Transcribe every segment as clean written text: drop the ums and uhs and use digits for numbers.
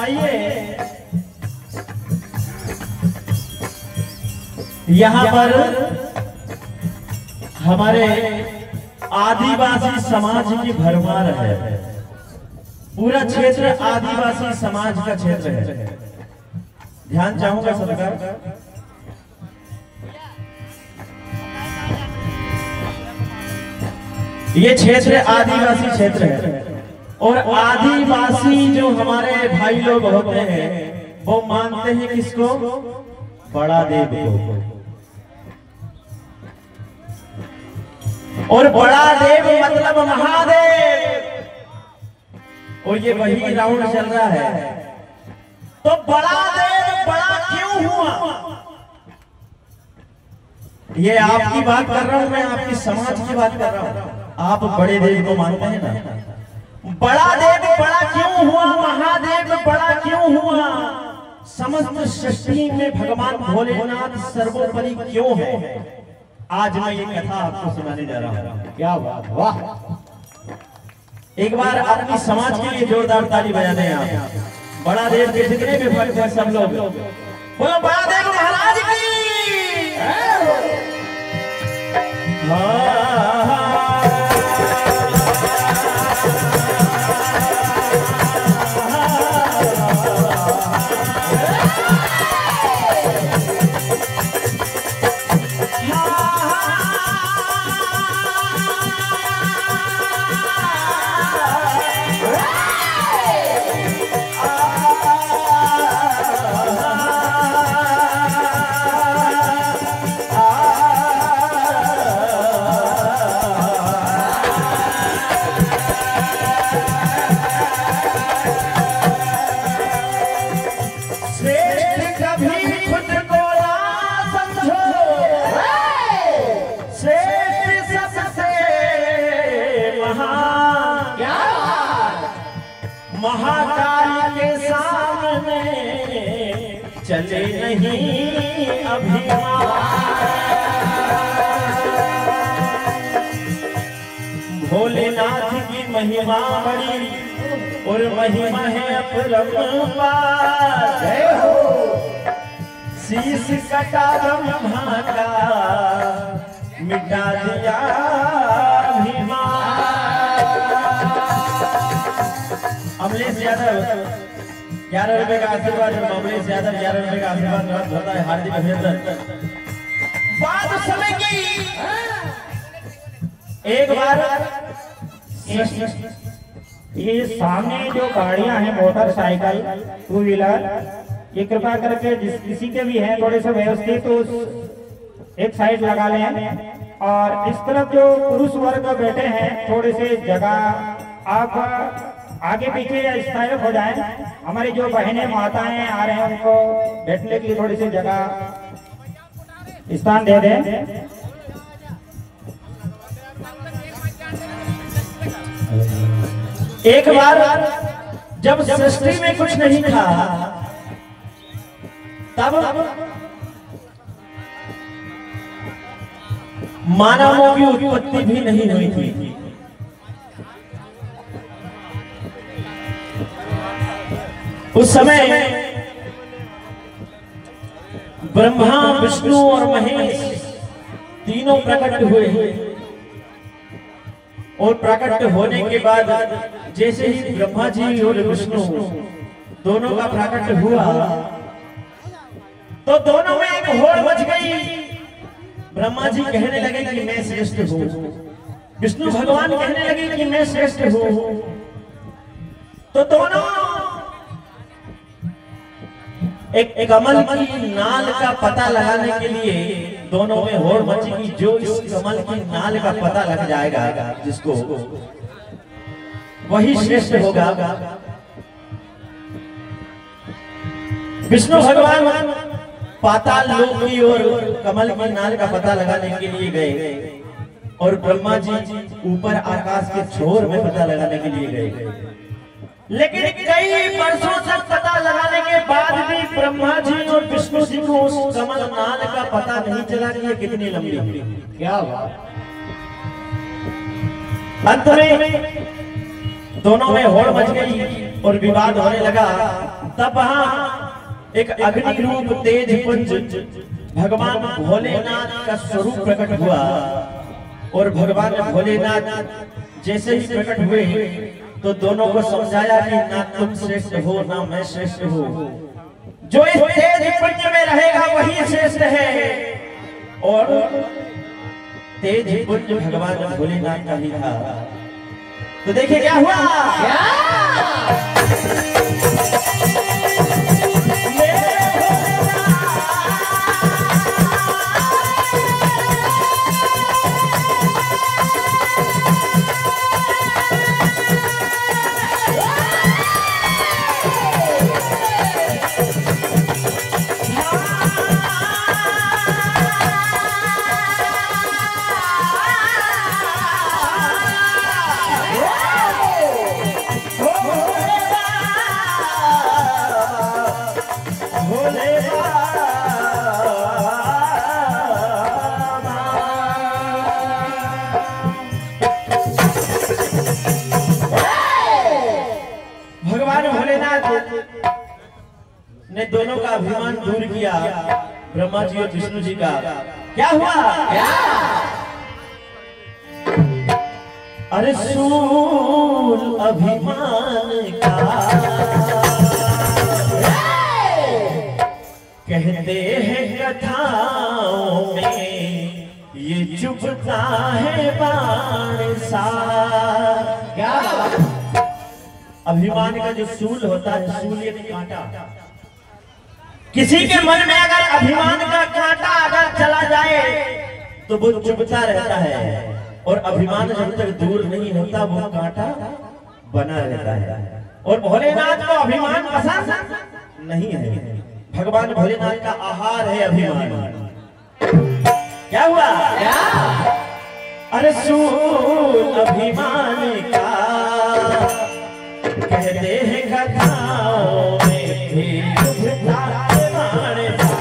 आइए यहाँ पर हमारे आदिवासी समाज की भरमार है। पूरा क्षेत्र आदिवासी समाज का क्षेत्र है। ध्यान चाहूंगा सबका। ये क्षेत्र आदिवासी क्षेत्र है और आदिवासी जो हमारे भाई लोग होते हैं वो मानते हैं किसको? बड़ा देव को। और बड़ा देव मतलब महादेव। और ये वही राउंड चल रहा है। तो बड़ा देव बड़ा क्यों हुआ? ये आपकी बात कर रहा हूं मैं, आपकी समाज की बात कर रहा हूं। आप बड़े देव को मानते हैं ना? बड़ा देव बड़ा क्यों हुआ? महादेव बड़ा क्यों हुआ? समस्त सृष्टि में भगवान भोलेनाथ सर्वोपरि क्यों है? आज मैं ये कथा आपको सुनाने जा रहा हूँ। क्या बात, वाह! एक बार अपनी समाज के लिए जोरदार ताली बजा दें आप। बड़ा देव के जितने भी भक्त हैं सब लोग बोलो बड़ा देव महाराज की। महाकाल के सामने चले नहीं अभिमान। भोलेनाथ की महिमा बड़ी और महिमा है अपरंपार। जय हो। शीश कटा ब्रह्मा का मिटा दिया अमलेश यादव 11 रुपए का आशीर्वाद। अमलेश यादव 11 रुपए का आशीर्वाद प्राप्त होता है। हार्दिक अभिनंदन। बात समय की एक बार ये सामने जो गाड़ियां हैं मोटरसाइकिल टू व्हीलर, ये कृपा करके जिस किसी के भी हैं थोड़े से व्यवस्थित तो एक साइड लगा लें। और इस तरफ जो पुरुष वर्ग बैठे हैं थोड़े से जगह आप आगे पीछे या इस तरफ हो जाएं। हमारी जो बहनें माताएं आ रहे हैं उनको बैठने के लिए थोड़ी सी जगह स्थान दे दें। एक बार जब सृष्टि में कुछ नहीं था तब मानवों की उत्पत्ति भी नहीं हुई थी। उस समय ब्रह्मा विष्णु और महेश तीनों प्रकट हुए और प्रकट होने के बाद जैसे ही ब्रह्मा जी और विष्णु दोनों का प्रकट हुआ तो दोनों में एक होड़ मच गई। ब्रह्मा जी कहने लगे कि मैं श्रेष्ठ हूँ, विष्णु भगवान कहने लगे कि मैं श्रेष्ठ हूँ। तो दोनों एक कमल की नाल का पता लगाने के लिए दोनों में होड़ मची कि जो इस कमल की नाल का पता लग जाएगा जिसको वही श्रेष्ठ होगा। विष्णु भगवान पाताल लोक की ओर कमल की नाल का पता लगाने के लिए गए और ब्रह्मा जी ऊपर आकाश के छोर में पता लगाने के लिए गए। लेकिन कई वर्षों तक पता लगाने के बाद भी ब्रह्मा जी और विष्णु जी को उस कमल नाल का पता नहीं चला कि ये कितनी लंबी है। क्या बात। अंत में दोनों में होड़ मच गई और विवाद होने लगा तब वहां एक अग्नि रूप तेज पुंज भगवान भोलेनाथ का स्वरूप प्रकट हुआ और भगवान भोलेनाथ जैसे ही प्रकट हुए तो दोनों को समझाया कि ना तुम श्रेष्ठ हो ना मैं श्रेष्ठ हूँ, जो इस तेज पुंज में रहेगा वही श्रेष्ठ है। और तेज पुंज भगवान भोलेनाथ का ही था। तो देखिए क्या हुआ। ने दोनों का अभिमान दूर किया, ब्रह्मा जी और विष्णु जी का। क्या हुआ? अरे सूल अभिमान का कहते हैं कथाओं में ये चुभता है बाण सा। क्या? अभिमान का जो सूल होता है, सूल एक कांटा, किसी के मन में अगर अभिमान का कांटा अगर चला जाए तो वो चुभता रहता है, और अभिमान जब तक दूर नहीं होता वो कांटा बना रहता है। और भोलेनाथ को अभिमान पसंद नहीं है। भगवान भोलेनाथ का आहार है अभिमान। क्या हुआ? अरे सूल अभिमान का कहते हैं कथाओं में चुभता है बाण सा।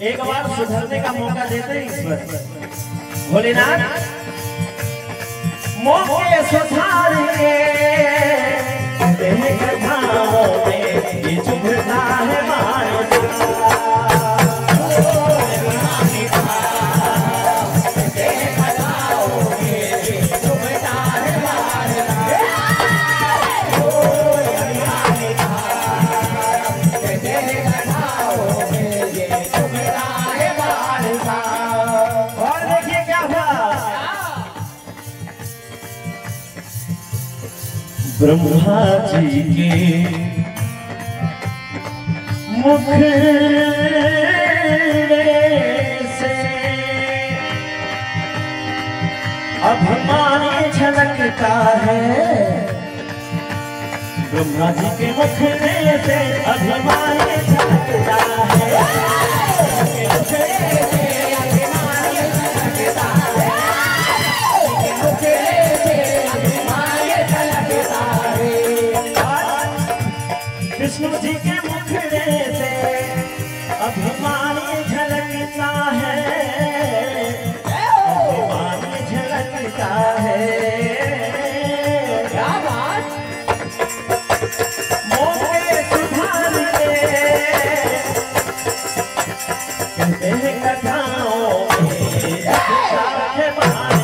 एक बार सुधरने का मौका देते हैं ईश्वर भोलेनाथ। मौके सुधार के कथाओं में ये चुभता है बाण सा। ब्रह्मा जी के मुख से अभिमान झलकता है। ब्रह्मा जी के मुख से अभिमान झलकता है। विष्णु जी के मुखड़े से अभिमान झलकता है। अभिमान झलकता है। क्या बात? मोहे सुधार के कहते हैं कथाओं में बाण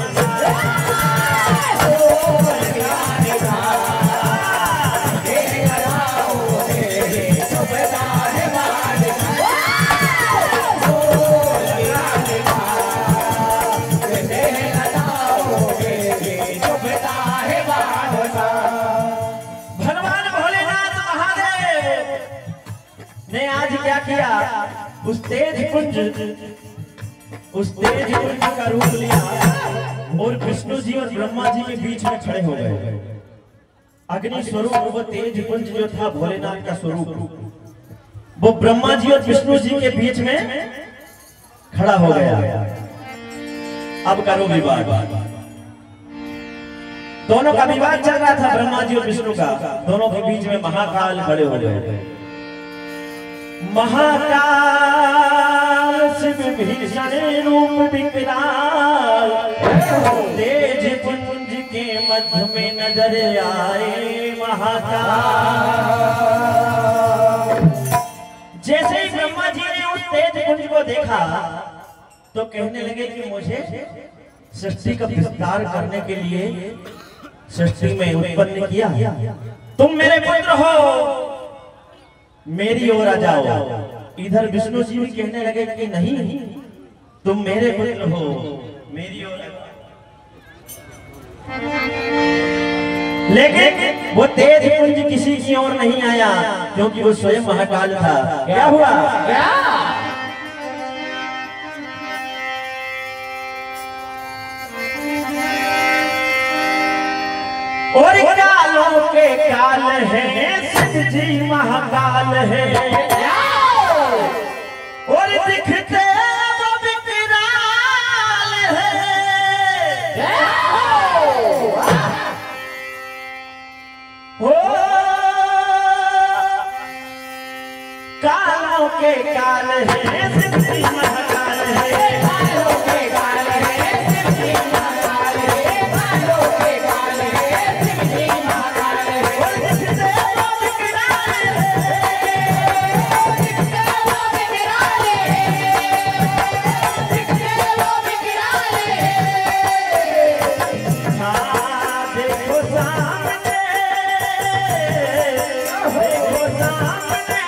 सा। क्या किया? उस तेज पुंज का रूप लिया और विष्णु जी और ब्रह्मा जी के बीच में खड़े हो गए। अग्नि स्वरूप वो तेज पुंज जो था भोलेनाथ का स्वरूप, वो ब्रह्मा जी और विष्णु जी के बीच में खड़ा हो गया। अब करो विवाद। दोनों का विवाद चल रहा था, ब्रह्मा जी और विष्णु का। दोनों के बीच में महाकाल खड़े हो गए। महाकाल शिव भीषण रूप विकराल, तेज पुंज के मध्य में नजर आए महाकाल। जैसे ही ब्रह्मा जी ने उस तेज पुंज को देखा तो कहने लगे कि मुझे सृष्टि का विस्तार करने के लिए सृष्टि में उत्पन्न किया, तुम मेरे पुत्र हो, मेरी ओर आ जाओ। इधर विष्णु जी भी कहने लगे कि नहीं, तुम मेरे पुत्र हो, मेरी ओर आ जाओ। लेकिन वो तेज पुंज किसी की ओर नहीं आया, क्योंकि वो स्वयं महाकाल था। क्या हुआ? क्या? और कालों के काल है, शिव जी महाकाल है, और दिखते वो विकराल है। ओ कालों के काल है, शिव जी महाकाल है, कालों के काल है, शिव जी महाकाल है, कालों के काल है, शिव जी महाकाल है, और दिखते वो विकराल है, दिखते वो विकराल है, दिखते वो विकराल है। हाँ देखो सामने, देखो सामने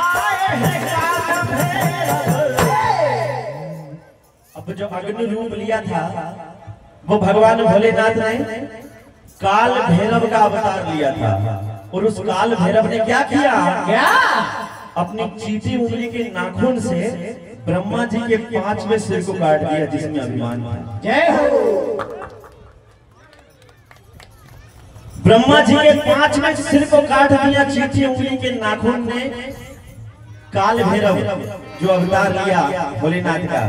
आए हैं काल भैरव। अब जो अग्नि रूप लिया था वो भगवान भोलेनाथ ने काल भैरव का अवतार लिया था, और उस काल भैरव ने क्या किया? क्या? अपनी चीटी उंगली के नाखून से ब्रह्मा जी के 5वें सिर को काट दिया, जिसमें अभिमान था। जय हो। ब्रह्मा जी के 5वें सिर को काट दिया चीटी उंगली के नाखून ने काल भैरव जो अवतार लिया भोलेनाथ का।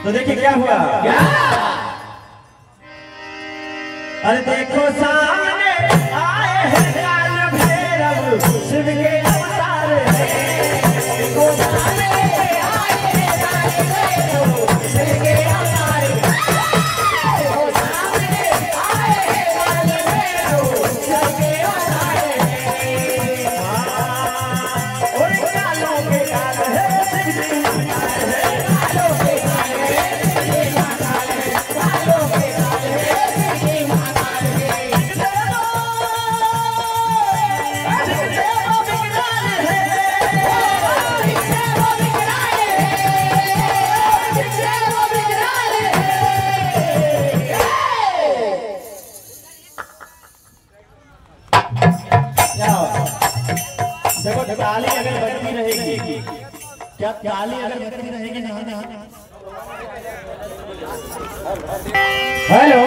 तो देखिए क्या हुआ? क्या? अरे देखो सामने आए हैं काल भैरव, शिव के अवतार है। देखो सामने आए हैं काल भैरव, शिव के अवतार है। देखो सामने आए हैं काल भैरव, शिव के अवतार है। और कालों के काल है, शिव जी महाकाल है, कालों के काल है, शिव जी महाकाल है, कालों के काल है, शिव जी महाकाल है। देखो ताली अगर बजती रहेगी, क्या ताली अगर बजती रहेगी ना? हेलो।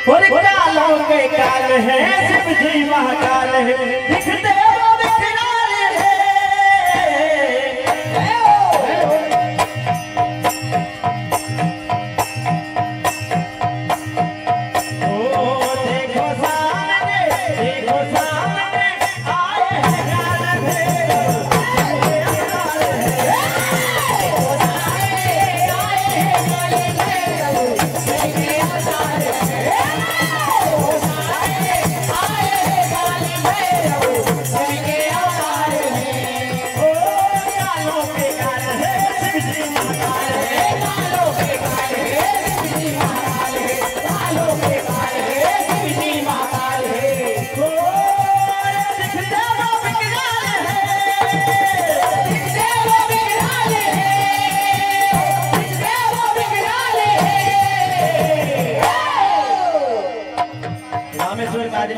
और कालों के काल है, शिव जी महाकाल है, दिखते वो विकराल है। ओ देखो सामने, देखो सामने आए हैं काल भैरव,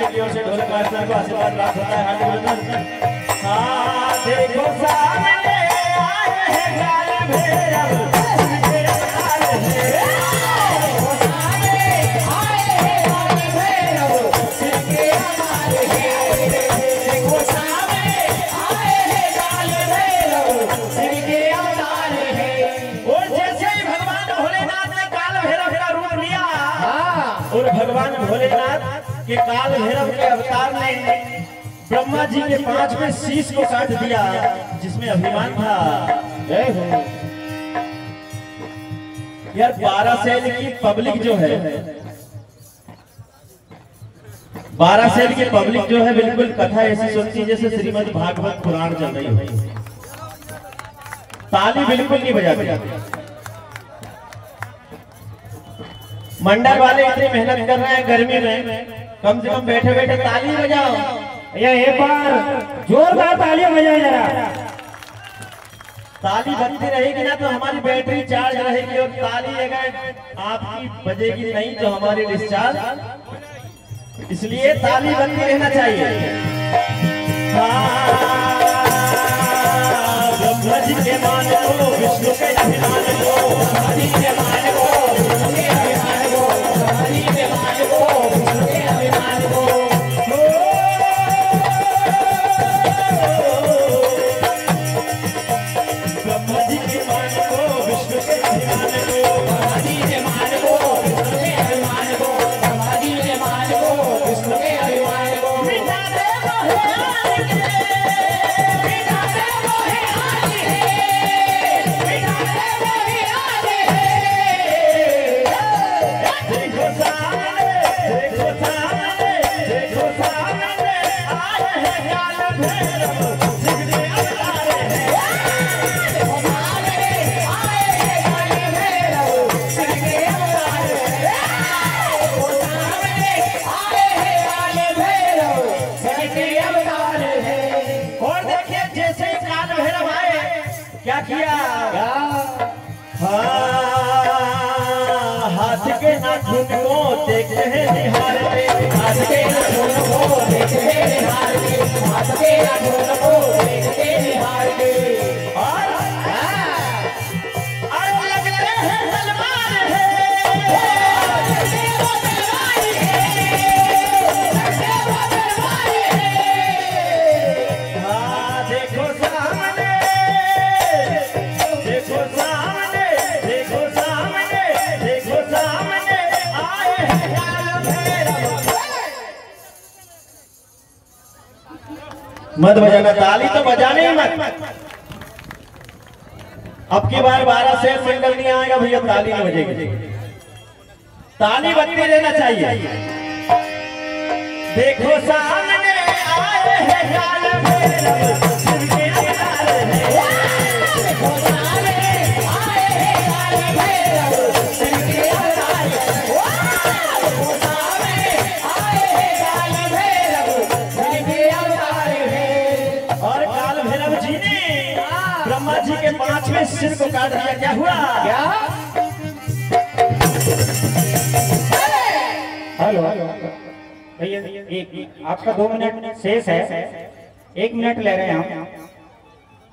की ओर से ढोलक मास्टर को आशीर्वाद प्राप्त होता है। हाँ देखो सामने आए हैं काल भैरव, शिव के अवतार है। देखो सामने आए हैं काल भैरव, शिव के अवतार है। कि काल भैरव के अवतार ने ब्रह्मा जी के 5वें शीश को काट दिया, जिसमें अभिमान था। जय हो यार। 12 सेल की पब्लिक जो है, 12 सेल की पब्लिक जो है, बिल्कुल कथा ऐसी सुनती जैसे श्रीमद् भागवत पुराण चल रही हो। ताली बिल्कुल नहीं बजाती। मंडल वाले इतनी मेहनत कर रहे हैं गर्मी में, कम से कम बैठे बैठे ताली बजाओ। ये एक बार जोरदार ताली बजाओ जरा। ताली बजती रहेगी ना तो हमारी बैटरी चार्ज रहेगी, और ताली अगर आपकी बजेगी नहीं तो हमारी डिस्चार्ज, इसलिए ताली बजती रहना चाहिए। ब्रह्मा जी के मान को, विष्णु के अभिमान को, हरि के मान को, विष्णु के अभिमान को, हरि के मान को, विष्णु के अभिमान को। ब्रह्मा जी के मान को, विष्णु के अभिमान को, हरि के मान को, विष्णु के अभिमान को, हरि के मान को, विष्णु के अभिमान को। क्या किया? हाथ के नाखून को देखते हैं निहारते, हाथ के नाखून को देखते हैं निहारते, हाथ के नाखून को देखते हैं निहारते। और लगते हैं तलवार है, देखो सामने, देखो सामने, देखो सामने, देखो सामने आए हैं काल भैरव। मत बजाना ताली, तो बजाने ही मत। अब की बार 12 सेल सिंगल नहीं आएगा भैया, ताली नहीं बजेगी, ताली बजती रहना चाहिए। देखो सामने आए हैं काल भैरव, ब्रह्मा जी के 5वें सिर को काट दिया। क्या हुआ? क्या? हेलो भैया, एक आपका 2 मिनट शेष है, 1 मिनट ले रहे हैं हम।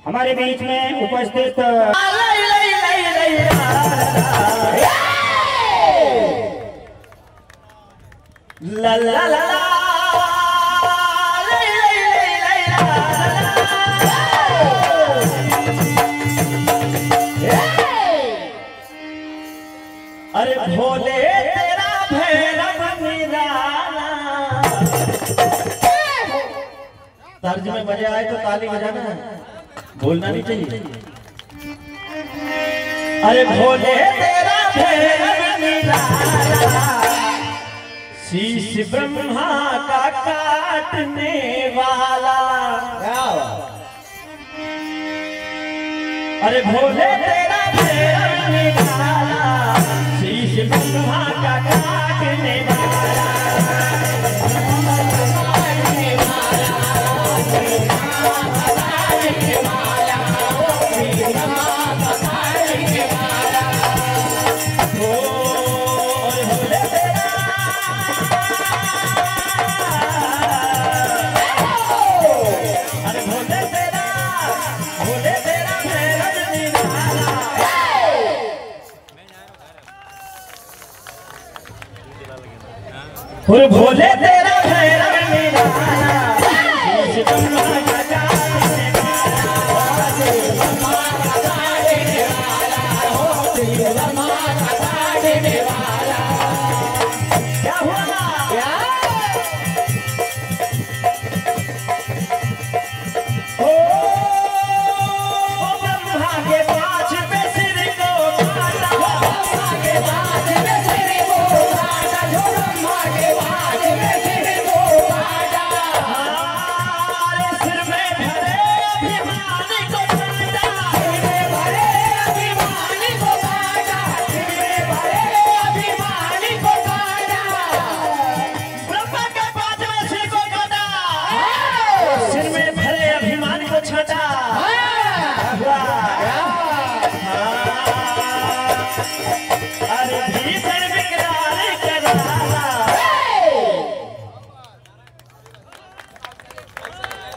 हमारे बीच में उपस्थित ला ला ला अरे भोले तेरा भैरव निराला। तर्ज में मजा आए तो ताली बजाना है, बोलना नहीं चाहिए। अरे भोले तेरा भैरव निराला, शीश ब्रह्मा का काटने वाला। अरे भोले तेरा भैरव निराला, शीश ब्रह्मा का काटने वाला। और भोले तेरा भैरव निराला, शीश ब्रह्मा का काटने वाला, ब्रह्मा का काटने वाला, ब्रह्मा का काटने वाला। क्या हुआ? क्या?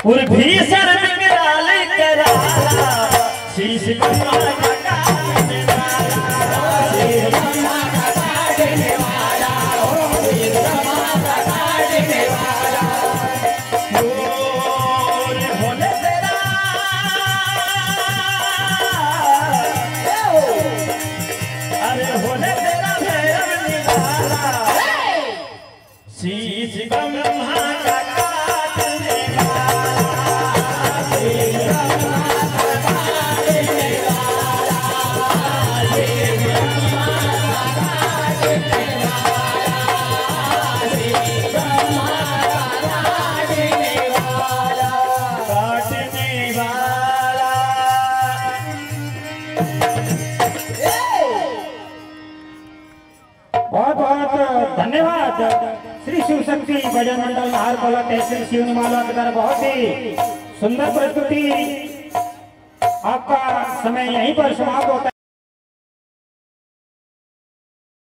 और भीषण विकराल कराला शीश ब्रह्मा का काटने वाला शीश ब्रह्मा का काटने वाला शीश ब्रह्मा का काटने वाला भोले तेरा अरे भोले तेरा भैरव निवाला शीश ब्रह्मा का काटने वाला शीश ब्रह्मा का काटने वाला शीश ब्रह्मा का काटने वाला शीश ब्रह्मा का काटने वाला बहुत बहुत धन्यवाद श्री शिव शक्ति भजन मंडल नाहरकोला तहसील शिवनीमाला के द्वारा बहुत ही सुंदर प्रस्तुति। आपका समय यहीं पर समाप्त होता है।